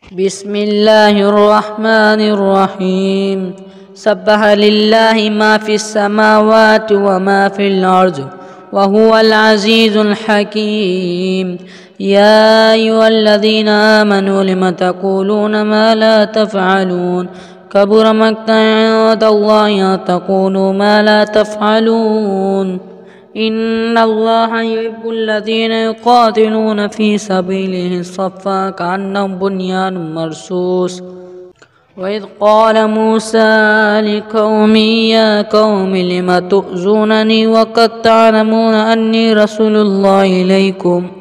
بسم الله الرحمن الرحيم. سبح لله ما في السماوات وما في الأرض وهو العزيز الحكيم. يا أيها الذين آمنوا لم تقولون ما لا تفعلون كبر مقتا عند الله أن تقولوا ما لا تفعلون. إن الله يحب الذين يقاتلون في سبيله صفا كأنهم بنيان مرصوص. وإذ قال موسى لقومه يا قوم لم تؤذونني وقد تعلمون أني رسول الله إليكم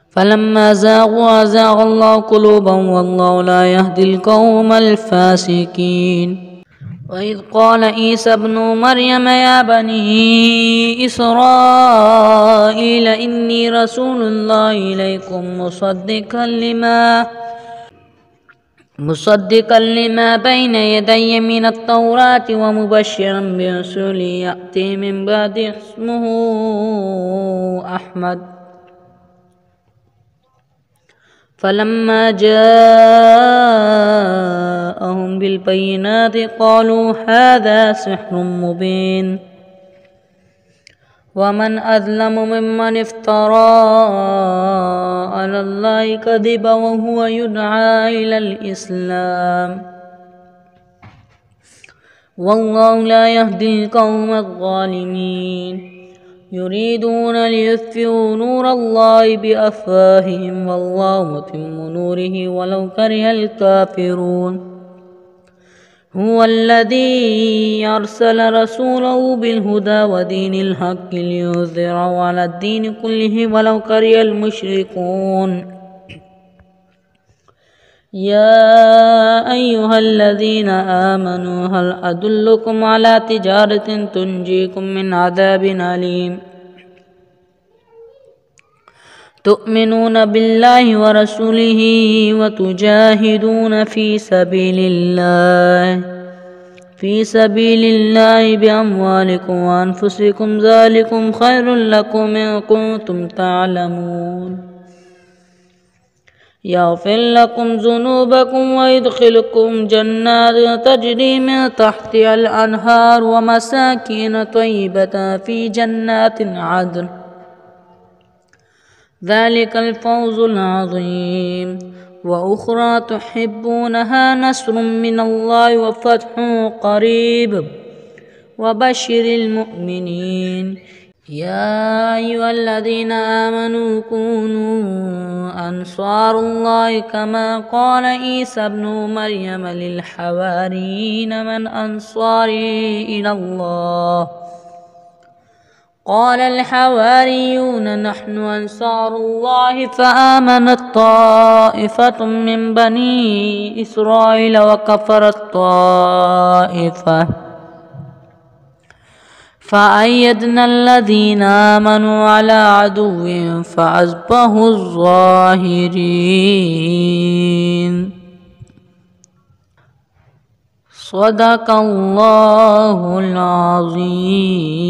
فلما زاغوا أزاغ الله قلوبهم والله لا يهدي القوم الفاسقين. وإذ قال عيسى ابن مريم يا بني إسرائيل إني رسول الله إليكم مصدقا لما بين يدي من التوراة ومبشرا برسول يأتي من بعد اسمه أحمد. فلما جاءهم بالبينات قالوا هذا سحر مبين ومن أظلم ممن افترى على الله كذبا وهو يدعى إلى الإسلام والله لا يهدي القوم الظالمين. يريدون ليطفئوا نور الله بأفواههم والله متم نوره ولو كره الكافرون. هو الذي أرسل رسوله بالهدى ودين الحق ليظهره على الدين كله ولو كره المشركون. يا أيها الذين آمنوا هل أدلكم على تجارة تنجيكم من عذاب أليم تؤمنون بالله ورسوله وتجاهدون في سبيل الله بأموالكم وأنفسكم ذلكم خير لكم إن كنتم تعلمون. يغفر لكم ذنوبكم ويدخلكم جنات تجري من تحتها الأنهار ومساكن طيبة في جنات عدن ذلك الفوز العظيم. وأخرى تحبونها نصر من الله وفتح قريب وبشر المؤمنين. يا أيها الذين آمنوا كونوا أنصار الله كما قال عيسى ابن مريم للحواريين من أنصاري إلى الله قال الحواريون نحن أنصار الله فآمنت طائفة من بني إسرائيل وكفرت طائفة فأيدنا الذين آمنوا على عدوهم فأصبحوا الظاهرين. صدق الله العظيم.